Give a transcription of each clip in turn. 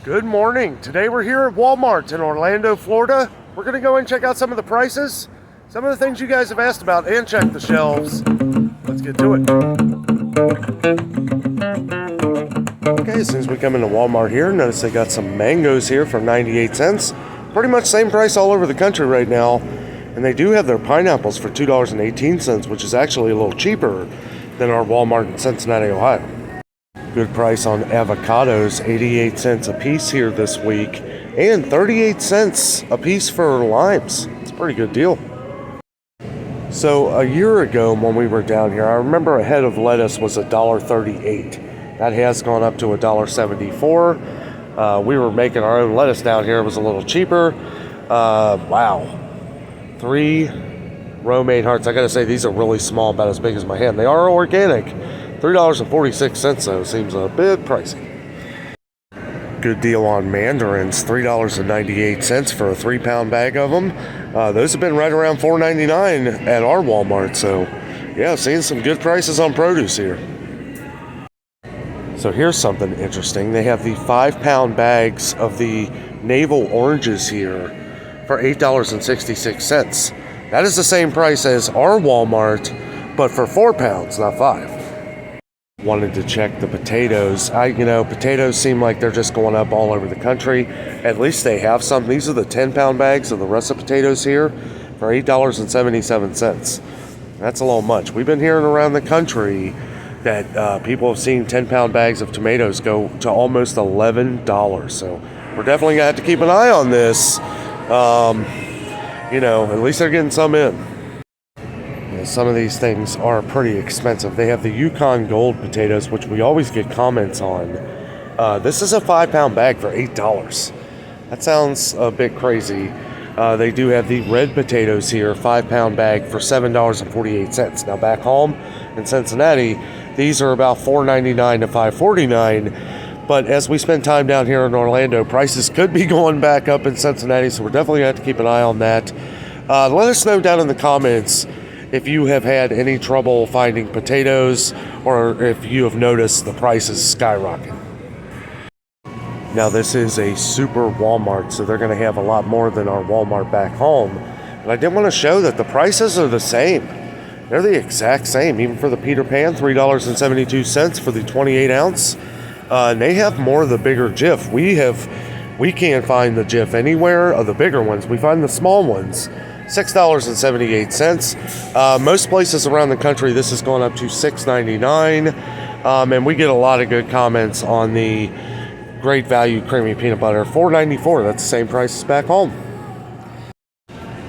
Good morning. Today we're here at Walmart in Orlando, Florida. We're going to go and check out some of the prices, some of the things you guys have asked about, and check the shelves. Let's get to it. Okay, as soon as we come into Walmart here, notice they got some mangoes here for 98 cents. Pretty much same price all over the country right now. And they do have their pineapples for $2.18, which is actually a little cheaper than our Walmart in Cincinnati, Ohio. Good price on avocados, 88 cents a piece here this week, and 38 cents a piece for limes. It's a pretty good deal. So a year ago when we were down here, I remember a head of lettuce was $1.38. That has gone up to $1.74. We were making our own lettuce down here. It was a little cheaper. Wow. 3 romaine hearts. I gotta say, these are really small, about as big as my hand. They are organic. $3.46 though seems a bit pricey. Good deal on mandarins, $3.98 for a 3-pound bag of them. Those have been right around $4.99 at our Walmart, so yeah, seeing some good prices on produce here. So here's something interesting. They have the 5-pound bags of the navel oranges here for $8.66. That is the same price as our Walmart, but for 4 pounds, not 5. Wanted to check the potatoes. Potatoes seem like they're just going up all over the country. At least they have some. These are the 10-pound bags of the russet potatoes here for $8.77. That's a little much. We've been hearing around the country that people have seen 10-pound bags of tomatoes go to almost $11. So we're definitely going to have to keep an eye on this. At least they're getting some in. Some of these things are pretty expensive. They have the Yukon Gold potatoes, which we always get comments on. This is a 5-pound bag for $8. That sounds a bit crazy. They do have the red potatoes here, 5-pound bag for $7.48. Now back home in Cincinnati, these are about $4.99 to $5.49. But as we spend time down here in Orlando, prices could be going back up in Cincinnati, so we're definitely going to have to keep an eye on that. Let us know down in the comments if you have had any trouble finding potatoes or if you have noticed the prices skyrocket. Now this is a super Walmart, so they're going to have a lot more than our Walmart back home. But I did want to show that the prices are the same. They're the exact same, even for the Peter Pan, $3.72 for the 28 ounce. And they have more of the bigger Jif. We can't find the Jif anywhere of the bigger ones. We find the small ones. $6.78. Most places around the country, this has gone up to $6.99. And we get a lot of good comments on the Great Value Creamy Peanut Butter. $4.94. That's the same price as back home.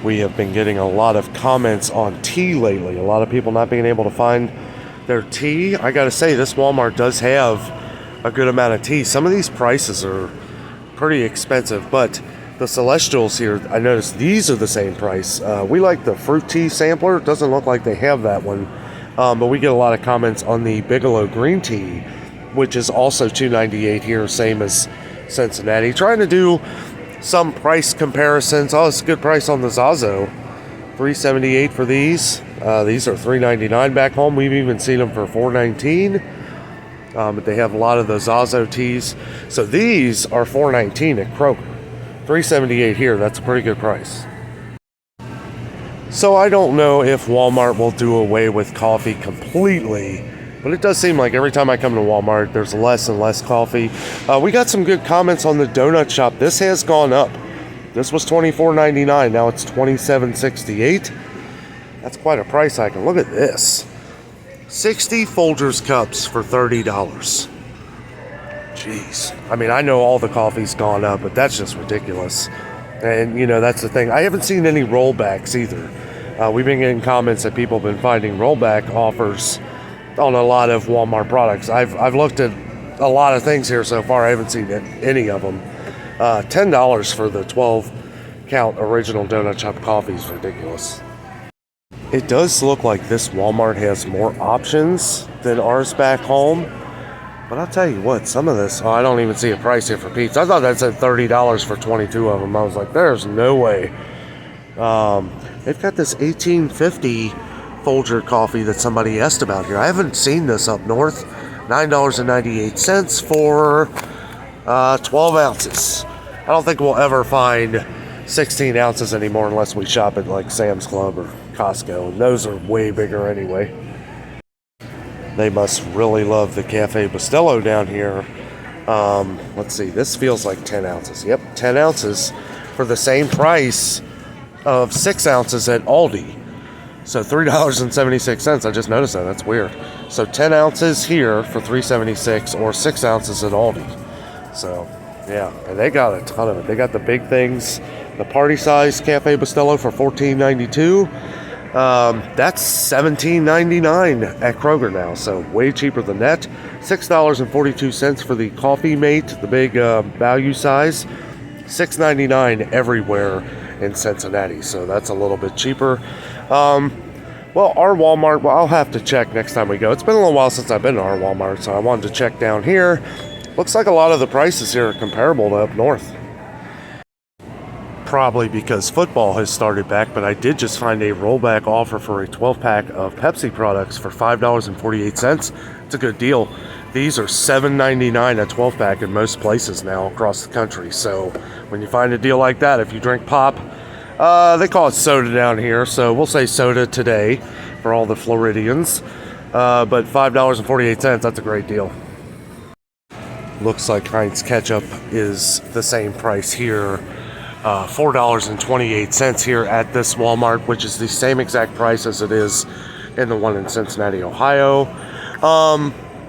We have been getting a lot of comments on tea lately. A lot of people not being able to find their tea. I got to say, this Walmart does have a good amount of tea. Some of these prices are pretty expensive, but the Celestials here, I noticed these are the same price. We like the fruit tea sampler. It doesn't look like they have that one. But we get a lot of comments on the Bigelow green tea, which is also $2.98 here, same as Cincinnati. Trying to do some price comparisons. Oh, it's a good price on the Zazo. $3.78 for these. These are $3.99 back home. We've even seen them for $4.19. But they have a lot of the Zazo teas. So these are $4.19 at Kroger. $3.78 here. That's a pretty good price. So I don't know if Walmart will do away with coffee completely, but it does seem like every time I come to Walmart, there's less and less coffee. We got some good comments on the donut shop. This has gone up. This was $24.99. Now it's $27.68. That's quite a price hike. And look at this. 60 Folgers cups for $30. Jeez. I mean, I know all the coffee's gone up, but that's just ridiculous. And, that's the thing. I haven't seen any rollbacks either. We've been getting comments that people have been finding rollback offers on a lot of Walmart products. I've looked at a lot of things here so far. I haven't seen any of them. $10 for the 12-count original Donut Shop coffee is ridiculous. It does look like this Walmart has more options than ours back home. But I'll tell you what, some of this, I don't even see a price here for pizza. I thought that said $30 for 22 of them. I was like, there's no way. They've got this 1850 Folger coffee that somebody asked about here. I haven't seen this up north. $9.98 for 12 ounces. I don't think we'll ever find 16 ounces anymore unless we shop at like Sam's Club or Costco, and those are way bigger anyway. They must really love the Cafe Bustelo down here. Let's see, this feels like 10 ounces. Yep, 10 ounces for the same price of 6 ounces at Aldi. So $3.76. I just noticed that. That's weird. So 10 ounces here for $3.76 or 6 ounces at Aldi. So yeah, and they got a ton of it. They got the big things, the party size Cafe Bustelo for $14.92. That's $17.99 at Kroger now, so way cheaper than that. $6.42 for the Coffee Mate, the big value size. $6.99 everywhere in Cincinnati, so that's a little bit cheaper. Well, our Walmart, I'll have to check next time we go. It's been a little while since I've been to our Walmart, so I wanted to check down here. Looks like a lot of the prices here are comparable to up north. Probably because football has started back, but I did just find a rollback offer for a 12-pack of Pepsi products for $5.48. It's a good deal. These are $7.99 a 12-pack in most places now across the country. So when you find a deal like that, if you drink pop, they call it soda down here, so we'll say soda today for all the Floridians. But $5.48, that's a great deal. Looks like Heinz Ketchup is the same price here. $4.28 here at this Walmart, which is the same exact price as it is in the one in Cincinnati, Ohio.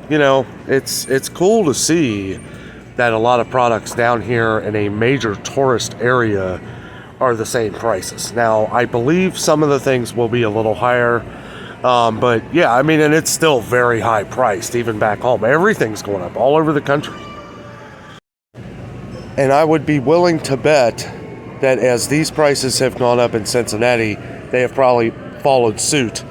You know, it's cool to see that a lot of products down here in a major tourist area are the same prices. Now, I believe some of the things will be a little higher, but yeah, I mean, and it's still very high priced, even back home. Everything's going up all over the country. And I would be willing to bet that as these prices have gone up in Cincinnati, they have probably followed suit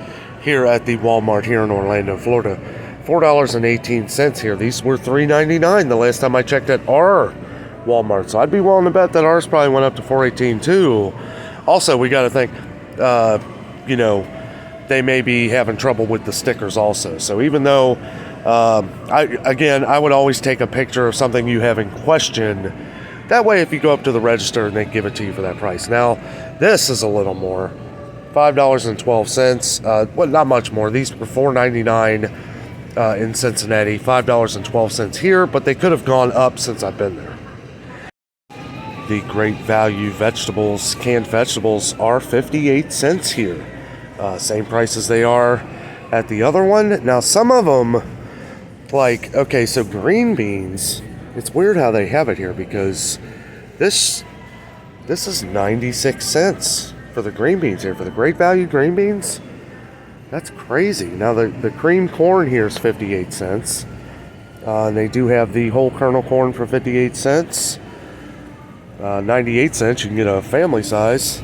here at the Walmart here in Orlando, Florida. $4.18 here. These were $3.99 the last time I checked at our Walmart. So I'd be willing to bet that ours probably went up to $4.18 too. Also, we got to think, you know, they may be having trouble with the stickers also. So even though, I would always take a picture of something you have in question. That way, if you go up to the register and they give it to you for that price. Now, this is a little more, $5.12. Well, not much more. These were $4.99 in Cincinnati, $5.12 here, but they could have gone up since I've been there. The great value vegetables, canned vegetables, are 58 cents here. Same price as they are at the other one. Now, some of them, like, okay, so green beans. It's weird how they have it here because this is 96 cents for the green beans here, for the great value green beans. That's crazy. Now the cream corn here is 58 cents. And they do have the whole kernel corn for 58 cents. 98 cents, you can get a family size.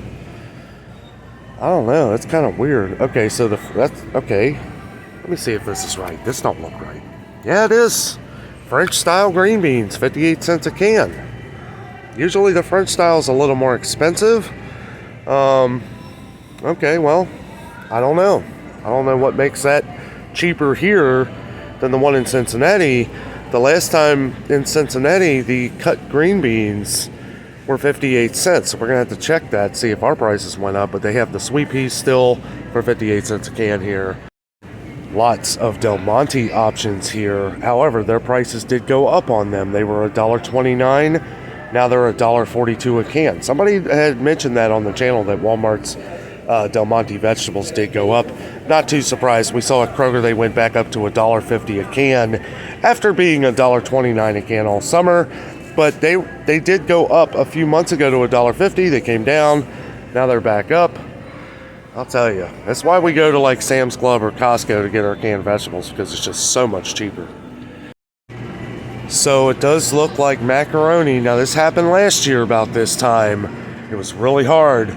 I don't know, that's kind of weird. Okay, so that's okay. Let me see if this is right. This don't look right. Yeah, it is. French style green beans, 58 cents a can. Usually the French style is a little more expensive. Okay, well, I don't know. I don't know what makes that cheaper here than the one in Cincinnati. The last time in Cincinnati, the cut green beans were 58 cents. So we're going to have to check that, see if our prices went up. But they have the sweet peas still for 58 cents a can here. Lots of Del Monte options here. However, their prices did go up on them. They were $1.29. Now they're $1.42 a can. Somebody had mentioned that on the channel that Walmart's Del Monte vegetables did go up. Not too surprised. We saw at Kroger they went back up to $1.50 a can after being $1.29 a can all summer. But they did go up a few months ago to $1.50. They came down. Now they're back up. I'll tell you, that's why we go to like Sam's Club or Costco to get our canned vegetables, because it's just so much cheaper. So it does look like macaroni. Now this happened last year about this time. It was really hard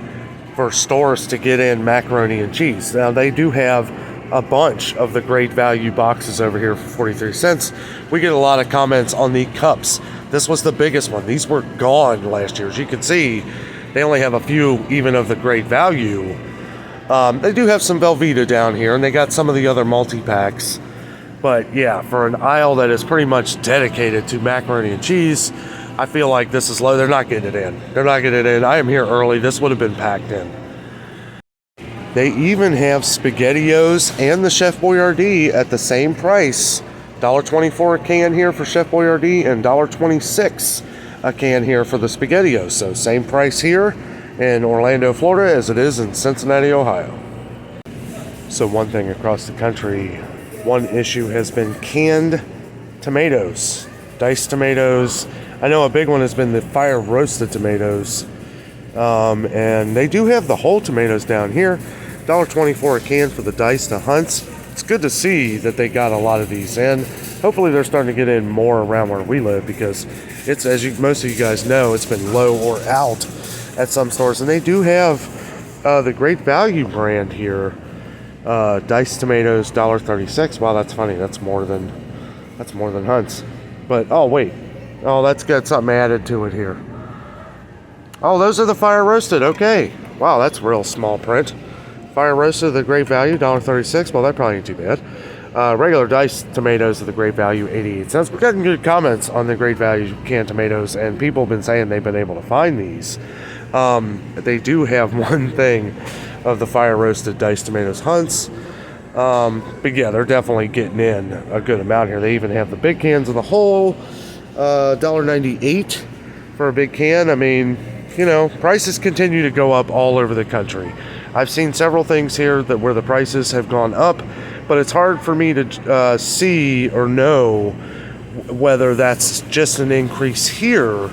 for stores to get in macaroni and cheese. Now they do have a bunch of the great value boxes over here for 43 cents. We get a lot of comments on the cups. This was the biggest one. These were gone last year. As you can see, they only have a few even of the great value. They do have some Velveeta down here, and they got some of the other multi-packs. But yeah, for an aisle that is pretty much dedicated to macaroni and cheese, I feel like this is low. They're not getting it in. They're not getting it in. I am here early. This would have been packed in. They even have SpaghettiOs and the Chef Boyardee at the same price. $1.24 a can here for Chef Boyardee and $1.26 a can here for the SpaghettiOs. So same price here in Orlando, Florida as it is in Cincinnati, Ohio. So one thing across the country, one issue has been canned tomatoes, diced tomatoes. I know a big one has been the fire roasted tomatoes. And they do have the whole tomatoes down here. $1.24 a can for the diced Hunts. It's good to see that they got a lot of these in. Hopefully they're starting to get in more around where we live, because it's, as most of you guys know, it's been low or out at some stores. And they do have the Great Value brand here. Diced tomatoes, $1.36. Wow, that's funny. That's more than Hunt's. But oh wait, oh, that's got something added to it here. Oh, those are the fire roasted. Okay, wow, that's real small print. Fire roasted, the Great Value, $1.36. Well, that probably ain't too bad. Regular diced tomatoes of the Great Value, 88 cents. We're getting good comments on the Great Value canned tomatoes, and people have been saying they've been able to find these. They do have one thing of the fire roasted diced tomatoes Hunts. But yeah, they're definitely getting in a good amount here. They even have the big cans of the whole, $1.98 for a big can. I mean, you know, prices continue to go up all over the country. I've seen several things here that where the prices have gone up, but it's hard for me to see or know whether that's just an increase here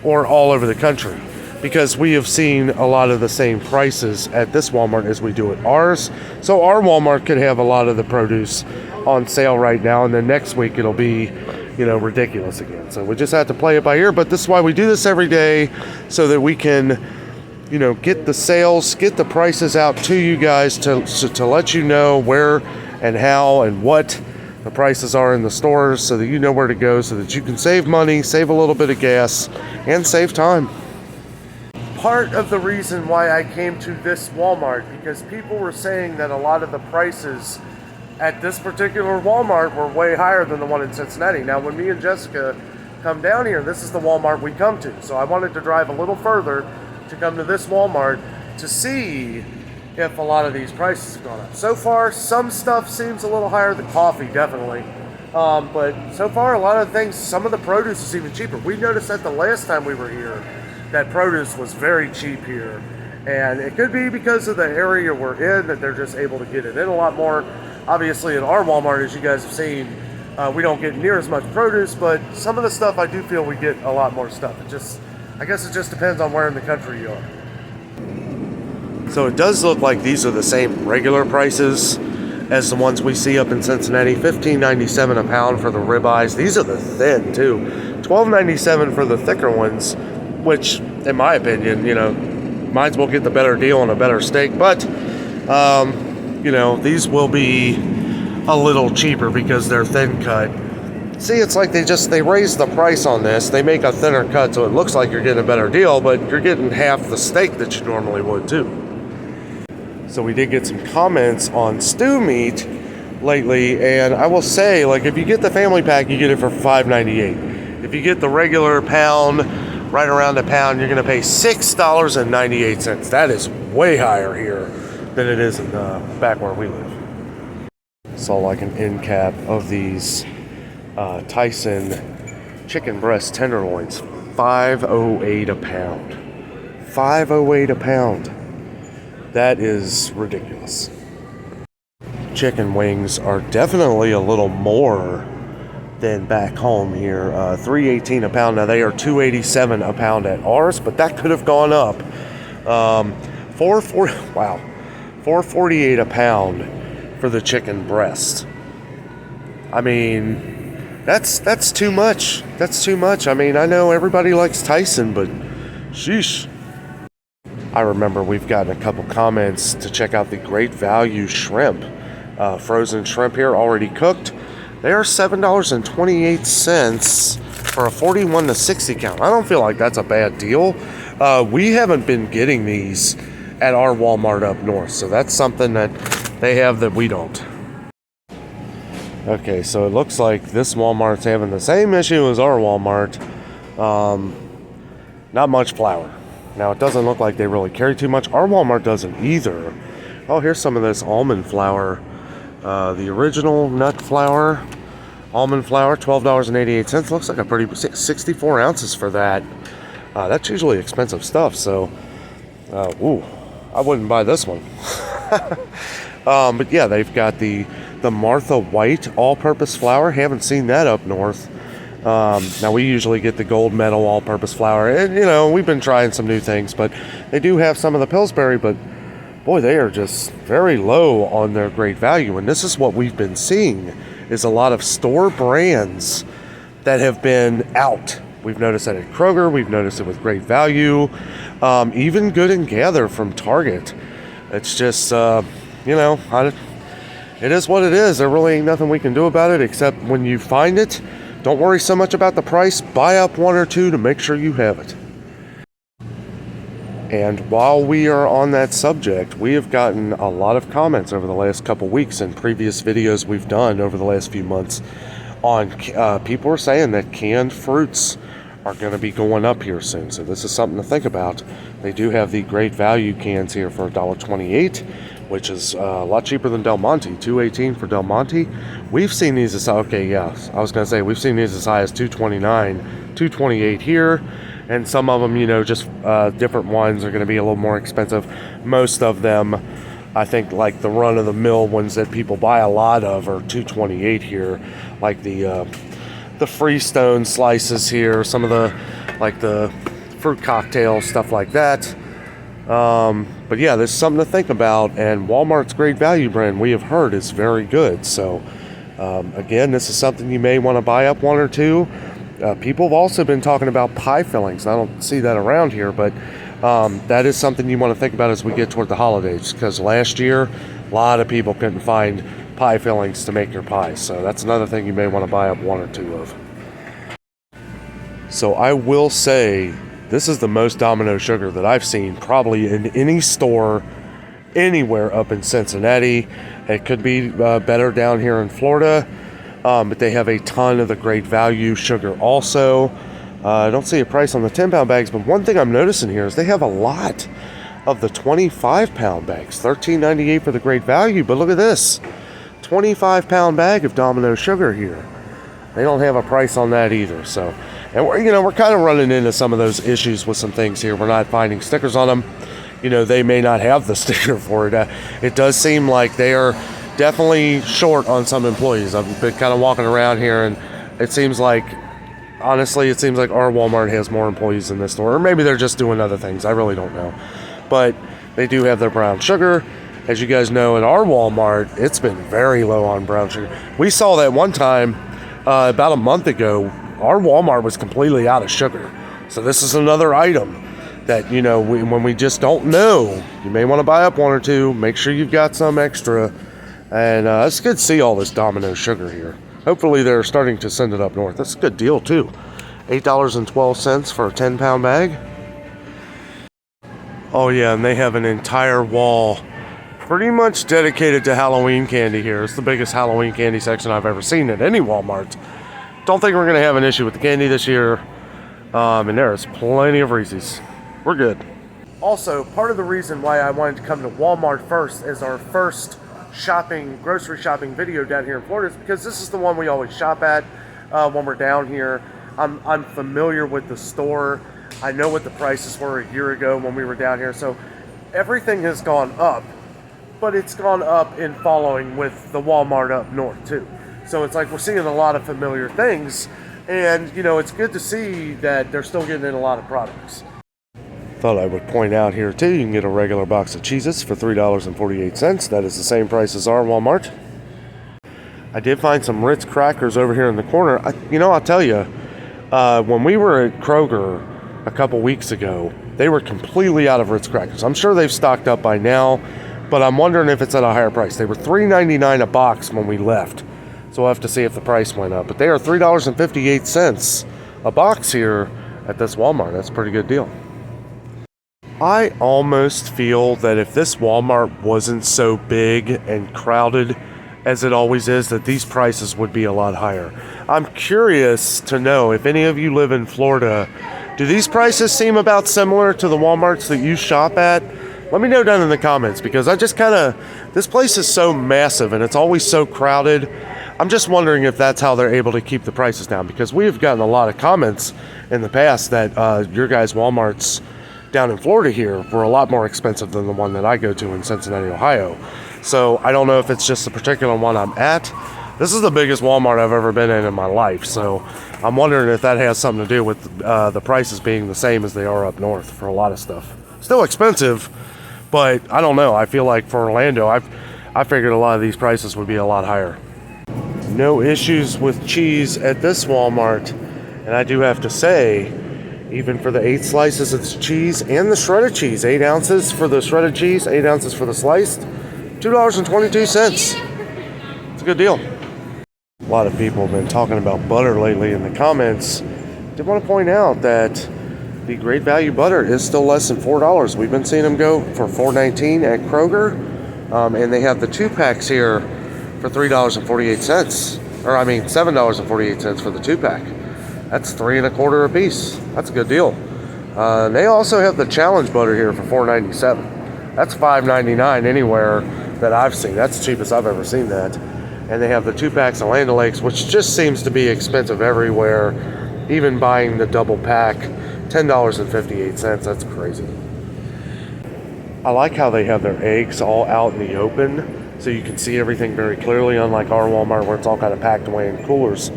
or all over the country, because we have seen a lot of the same prices at this Walmart as we do at ours. So our Walmart could have a lot of the produce on sale right now, and then next week it'll be, you know, ridiculous again. So we just have to play it by ear, but this is why we do this every day, so that we can, you know, get the sales, get the prices out to you guys to let you know where and how and what the prices are in the stores, so that you know where to go, so that you can save money, save a little bit of gas, and save time. Part of the reason why I came to this Walmart, because people were saying that a lot of the prices at this particular Walmart were way higher than the one in Cincinnati. Now, when me and Jessica come down here, this is the Walmart we come to. So I wanted to drive a little further to come to this Walmart to see if a lot of these prices have gone up. So far, some stuff seems a little higher. The coffee, definitely. But so far, a lot of things, some of the produce is even cheaper. We noticed that the last time we were here, that produce was very cheap here. And it could be because of the area we're in, that they're just able to get it in a lot more. Obviously, in our Walmart, as you guys have seen, we don't get near as much produce, but some of the stuff I do feel we get a lot more stuff. I guess it just depends on where in the country you are. So it does look like these are the same regular prices as the ones we see up in Cincinnati. $15.97 a pound for the ribeyes. These are the thin too. $12.97 for the thicker ones, which, in my opinion, you know, might as well get the better deal on a better steak. But, you know, these will be a little cheaper because they're thin cut. See, it's like they raise the price on this. They make a thinner cut, so it looks like you're getting a better deal, but you're getting half the steak that you normally would too. So we did get some comments on stew meat lately, and I will say, like, if you get the family pack, you get it for $5.98. If you get the regular pound, right around a pound, you're going to pay $6.98. That is way higher here than it is in back where we live. Saw like an end cap of these Tyson chicken breast tenderloins, $5.08 a pound. $5.08 a pound. That is ridiculous. Chicken wings are definitely a little more than back home here. $3.18 a pound. Now they are $2.87 a pound at ours, but that could have gone up. $4.48 a pound for the chicken breast. I mean, that's too much. That's too much. I mean, I know everybody likes Tyson, but sheesh. I remember we've gotten a couple comments to check out the Great Value shrimp. Frozen shrimp here, already cooked. They are $7.28 for a 41 to 60 count. I don't feel like that's a bad deal. We haven't been getting these at our Walmart up north, so that's something that they have that we don't. Okay, so it looks like this Walmart's having the same issue as our Walmart. Not much flour. Now, it doesn't look like they really carry too much. Our Walmart doesn't either. Oh, here's some of this almond flour. The original nut flour, almond flour, $12.88. Looks like a pretty 64 ounces for that. That's usually expensive stuff, so I wouldn't buy this one. But yeah, they've got the Martha White all-purpose flour. Haven't seen that up north. Now, we usually get the gold medal all-purpose flour, and you know, we've been trying some new things, but they do have some of the Pillsbury, but boy, they are just very low on their great value. And this is what we've been seeing, is a lot of store brands that have been out. We've noticed that at Kroger. We've noticed it with Great Value. Even Good and Gather from Target. It's just, you know, it is what it is. There really ain't nothing we can do about it, except when you find it, don't worry so much about the price. Buy up one or two to make sure you have it. And while we are on that subject, we have gotten a lot of comments over the last couple weeks and previous videos we've done over the last few months on people are saying that canned fruits are going to be going up here soon. So this is something to think about. They do have the Great Value cans here for $1.28, which is a lot cheaper than Del Monte. $2.18 for Del Monte. We've seen these as, okay, yeah, I was going to say, we've seen these as high as $2.29, $2.28 here. And some of them, you know, just different ones are going to be a little more expensive. Most of them, I think, like the run-of-the-mill ones that people buy a lot of are $2.28 here. Like the Freestone slices here, some of the fruit cocktail stuff like that. But yeah, there's something to think about. And Walmart's Great Value brand, we have heard, is very good. So again, this is something you may want to buy up one or two. People have also been talking about pie fillings. I don't see that around here, but that is something you want to think about as we get toward the holidays, because last year a lot of people couldn't find pie fillings to make your pies. So that's another thing you may want to buy up one or two of. So I will say this is the most Domino sugar that I've seen probably in any store anywhere up in Cincinnati. It could be better down here in Florida. But they have a ton of the Great Value sugar also. I don't see a price on the 10-pound bags, but one thing I'm noticing here is they have a lot of the 25-pound bags. $13.98 for the Great Value, but look at this. 25-pound bag of Domino sugar here. They don't have a price on that either. So, and we're kind of running into some of those issues with some things here. We're not finding stickers on them. You know, they may not have the sticker for it. It does seem like they are definitely short on some employees. I've been kind of walking around here, and it seems like, honestly, our Walmart has more employees in this store. Or maybe they're just doing other things. I really don't know. But they do have their brown sugar. As you guys know, at our Walmart, it's been very low on brown sugar. We saw that one time about a month ago. Our Walmart was completely out of sugar. So this is another item that, you know, when we just don't know, you may want to buy up one or two. Make sure you've got some extra. And it's good to see all this Domino sugar here. Hopefully they're starting to send it up north. That's a good deal too. $8.12 for a 10-pound bag. Oh yeah, and they have an entire wall pretty much dedicated to Halloween candy here. It's the biggest Halloween candy section I've ever seen at any Walmart. Don't think we're going to have an issue with the candy this year. And there's plenty of Reese's. We're good. Also, part of the reason why I wanted to come to Walmart first as our first grocery shopping video down here in Florida is because this is the one we always shop at when we're down here. I'm familiar with the store. I know what the prices were a year ago when we were down here. So everything has gone up, but it's gone up in following with the Walmart up north too. So it's like we're seeing a lot of familiar things, and you know, it's good to see that they're still getting in a lot of products. Thought I would point out here too, you can get a regular box of Cheez-Its for $3.48. That is the same price as our Walmart. I did find some Ritz Crackers over here in the corner. I'll tell you, when we were at Kroger a couple weeks ago, they were completely out of Ritz Crackers. I'm sure they've stocked up by now, but I'm wondering if it's at a higher price. They were $3.99 a box when we left, so we'll have to see if the price went up. But they are $3.58 a box here at this Walmart. That's a pretty good deal. I almost feel that if this Walmart wasn't so big and crowded as it always is, that these prices would be a lot higher. I'm curious to know if any of you live in Florida, do these prices seem about similar to the Walmarts that you shop at? Let me know down in the comments, because I just this place is so massive and it's always so crowded. I'm just wondering if that's how they're able to keep the prices down, because we have gotten a lot of comments in the past that your guys' Walmarts down in Florida here were a lot more expensive than the one that I go to in Cincinnati, Ohio. So I don't know if it's just the particular one I'm at. This is the biggest Walmart I've ever been in my life, so I'm wondering if that has something to do with the prices being the same as they are up north for a lot of stuff. Still expensive, but I don't know. I feel like for Orlando, I figured a lot of these prices would be a lot higher. No issues with cheese at this Walmart, and I do have to say, even for the 8 slices of cheese and the shredded cheese, 8 ounces for the shredded cheese, 8 ounces for the sliced, $2.22. It's a good deal. A lot of people have been talking about butter lately in the comments. Did want to point out that the Great Value butter is still less than $4. We've been seeing them go for $4.19 at Kroger, and they have the 2-packs here for $3.48, or I mean $7.48 for the 2-pack. That's $3.25 a piece. That's a good deal. They also have the Challenge butter here for $4.97. That's $5.99 anywhere that I've seen. That's the cheapest I've ever seen that. And they have the 2-packs of Land O'Lakes, which just seems to be expensive everywhere. Even buying the double pack, $10.58. That's crazy. I like how they have their eggs all out in the open, so you can see everything very clearly, unlike our Walmart where it's all kind of packed away in coolers.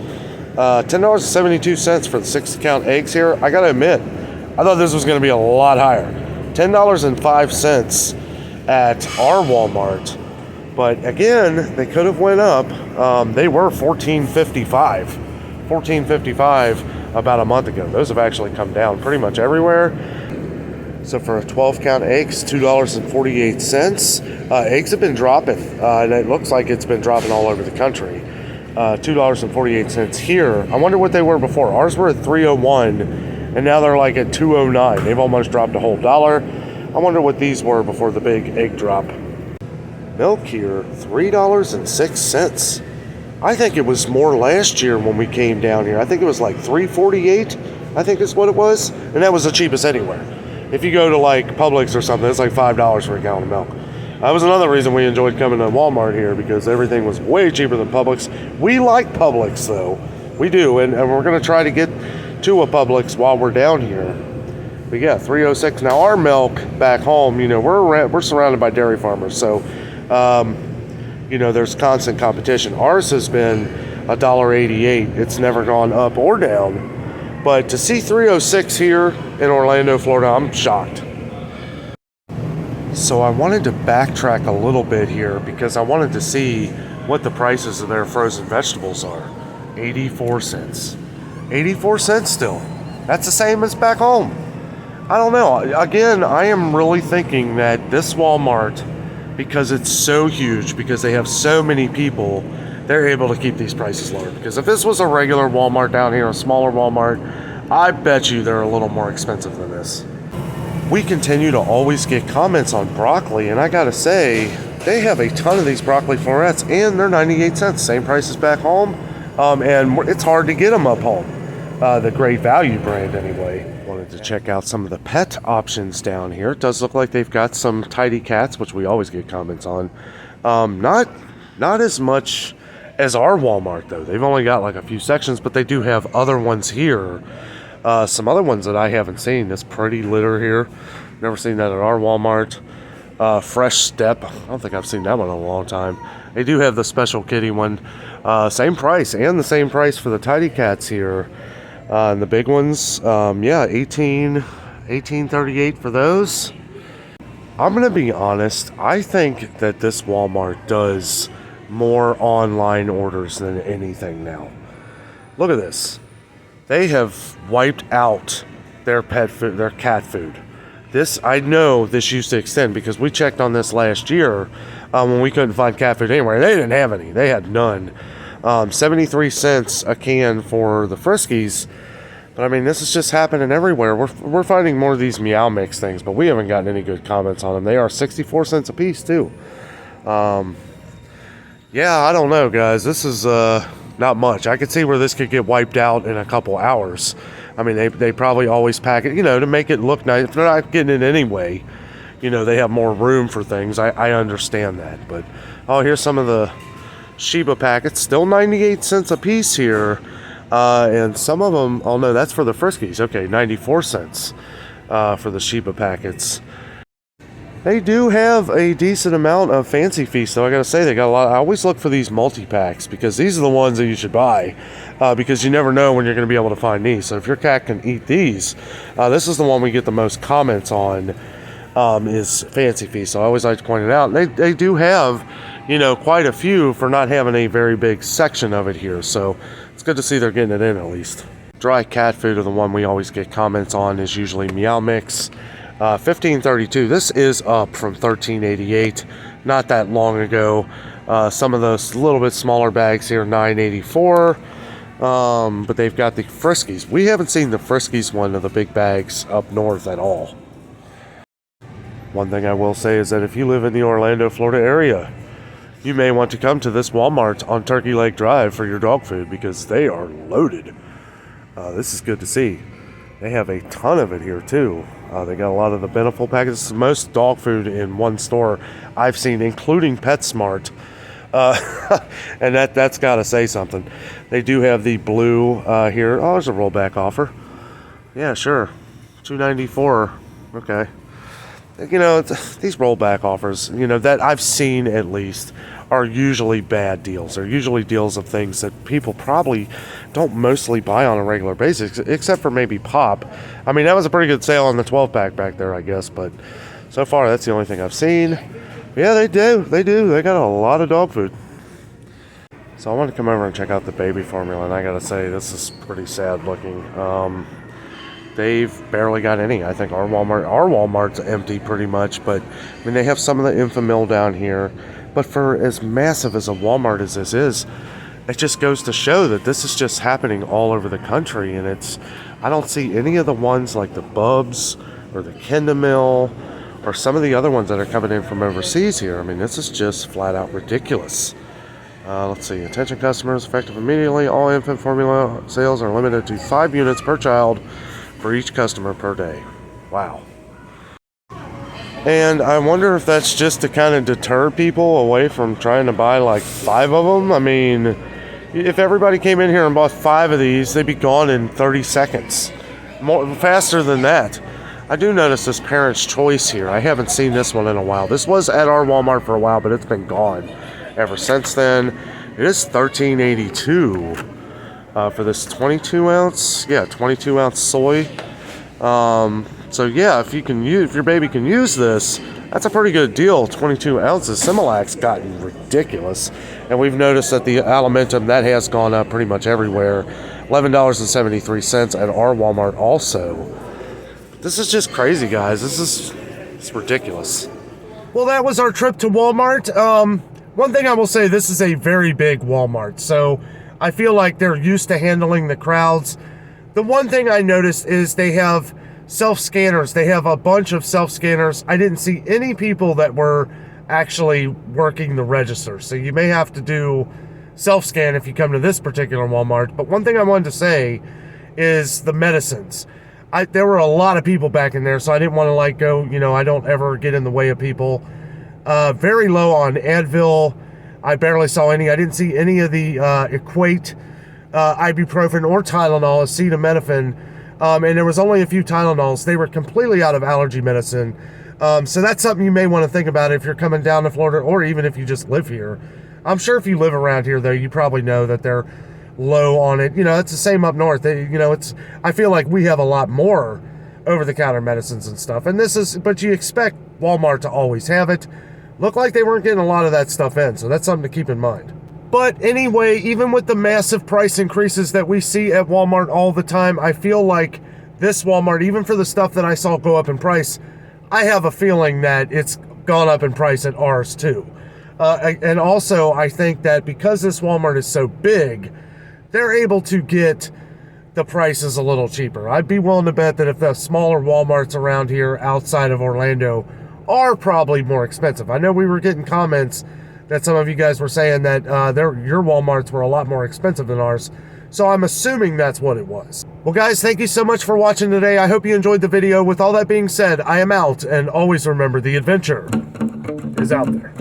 $10.72 for the 6-count eggs here. I gotta admit, I thought this was going to be a lot higher. $10.05 at our Walmart. But again, they could have went up. They were $14.55 about a month ago. Those have actually come down pretty much everywhere. So for a 12-count eggs, $2.48. Eggs have been dropping, and it looks like it's been dropping all over the country. $2.48 here. I wonder what they were before. Ours were at $3.01, and now they're like at $2.09. They've almost dropped a whole dollar. I wonder what these were before the big egg drop. Milk here, $3.06. I think it was more last year when we came down here. I think it was like $3.48, I think is what it was. And that was the cheapest anywhere. If you go to like Publix or something, it's like $5 for a gallon of milk. That was another reason we enjoyed coming to Walmart here, because everything was way cheaper than Publix. We like Publix though. We do, and we're going to try to get to a Publix while we're down here. But yeah, $3.06. Now our milk back home, you know, we're surrounded by dairy farmers, so you know, there's constant competition. Ours has been $1.88. It's never gone up or down. But to see $3.06 here in Orlando, Florida, I'm shocked. So I wanted to backtrack a little bit here because I wanted to see what the prices of their frozen vegetables are. 84 cents. 84 cents still. That's the same as back home. I don't know. Again, I am really thinking that this Walmart, because it's so huge, because they have so many people, they're able to keep these prices lower. Because if this was a regular Walmart down here, a smaller Walmart, I bet you they're a little more expensive than this. We continue to always get comments on broccoli, and I gotta say, they have a ton of these broccoli florets, and they're 98 cents, same price as back home, and it's hard to get them up home. The Great Value brand anyway. Wanted to check out some of the pet options down here. It does look like they've got some tidy cats, which we always get comments on. Not as much as our Walmart though. They've only got like a few sections, but they do have other ones here. Some other ones that I haven't seen. This Pretty Litter here, never seen that at our Walmart. Fresh Step, I don't think I've seen that one in a long time. They do have the special kitty one, same price, and the same price for the tidy cats here. And the big ones, yeah, $18.38 for those. I'm gonna be honest, I think that this Walmart does more online orders than anything now. Look at this. They have wiped out their pet food, their cat food. This, I know this used to extend because we checked on this last year when we couldn't find cat food anywhere. They didn't have any. They had none. 73 cents a can for the Friskies. But I mean, this is just happening everywhere. We're finding more of these Meow Mix things, but we haven't gotten any good comments on them. They are 64 cents a piece too. Yeah, I don't know, guys. This is not much. I could see where this could get wiped out in a couple hours. I mean, they probably always pack it, to make it look nice. If they're not getting it anyway, they have more room for things. I understand that. But, oh, here's some of the Sheba packets. Still 98 cents a piece here. And some of them, oh no, that's for the Friskies. Okay, 94 cents for the Sheba packets. They do have a decent amount of Fancy Feast, though. I gotta say, they got a lot. I always look for these multi-packs because these are the ones that you should buy because you never know when you're going to be able to find these. So if your cat can eat these, this is the one we get the most comments on, is Fancy Feast. So I always like to point it out. They do have, quite a few for not having a very big section of it here. So it's good to see they're getting it in at least. Dry cat food are the one we always get comments on, is usually Meow Mix. $15.32. This is up from $13.88 not that long ago. Some of those little bit smaller bags here, $9.84. But they've got the Friskies. We haven't seen the Friskies one of the big bags up north at all. One thing I will say is that if you live in the Orlando, Florida area, you may want to come to this Walmart on Turkey Lake Drive for your dog food because they are loaded. This is good to see. They have a ton of it here too. They got a lot of the Beneful packages. Most dog food in one store I've seen, including PetSmart. And that's got to say something. They do have the blue here. Oh, there's a rollback offer. Yeah, sure. $2.94. Okay. These rollback offers, that I've seen at least, are usually bad deals. They're usually deals of things that people probably don't mostly buy on a regular basis, except for maybe Pop. I mean, that was a pretty good sale on the 12-pack back there, I guess, but so far that's the only thing I've seen. But yeah, they do. They got a lot of dog food. So I want to come over and check out the baby formula, and I gotta say, this is pretty sad looking. They've barely got any. I think our Walmart's empty pretty much, but I mean, they have some of the Infamil down here. But for as massive as a Walmart as this is, it just goes to show that this is just happening all over the country. And I don't see any of the ones like the Bubs or the Kendamil or some of the other ones that are coming in from overseas here. I mean, this is just flat out ridiculous. Let's see. Attention customers, effective immediately. All infant formula sales are limited to 5 units per child for each customer per day. Wow. And I wonder if that's just to kind of deter people away from trying to buy like 5 of them. I mean, if everybody came in here and bought 5 of these, they'd be gone in 30 seconds. Faster than that. I do notice this Parent's Choice here. I haven't seen this one in a while. This was at our Walmart for a while, but it's been gone ever since then. It is $13.82 for this 22 ounce. Yeah, 22 ounce soy. So yeah, if your baby can use this, that's a pretty good deal. 22 ounces. Similac's gotten ridiculous, and we've noticed that the Alimentum, that has gone up pretty much everywhere. $11.73 at our Walmart also. This is just crazy, guys. It's ridiculous. Well, that was our trip to Walmart. One thing I will say, this is a very big Walmart, so I feel like they're used to handling the crowds. The one thing I noticed is they have self-scanners. They have a bunch of self-scanners. I didn't see any people that were actually working the register. So you may have to do self-scan if you come to this particular Walmart. But one thing I wanted to say is the medicines. There were a lot of people back in there, so I didn't want to go, I don't ever get in the way of people. Very low on Advil. I barely saw any. I didn't see any of the Equate, ibuprofen, or Tylenol, acetaminophen. And there was only a few Tylenols. They were completely out of allergy medicine. So that's something you may want to think about if you're coming down to Florida, or even if you just live here. I'm sure if you live around here, though, you probably know that they're low on it. It's the same up north. I feel like we have a lot more over-the-counter medicines and stuff. But you expect Walmart to always have it. Looked like they weren't getting a lot of that stuff in, so that's something to keep in mind. But anyway, even with the massive price increases that we see at Walmart all the time, I feel like this Walmart, even for the stuff that I saw go up in price, I have a feeling that it's gone up in price at ours too. And also, I think that because this Walmart is so big, they're able to get the prices a little cheaper. I'd be willing to bet that if the smaller Walmarts around here outside of Orlando are probably more expensive. I know we were getting comments that some of you guys were saying that your Walmarts were a lot more expensive than ours. So I'm assuming that's what it was. Well, guys, thank you so much for watching today. I hope you enjoyed the video. With all that being said, I am out, and always remember, the adventure is out there.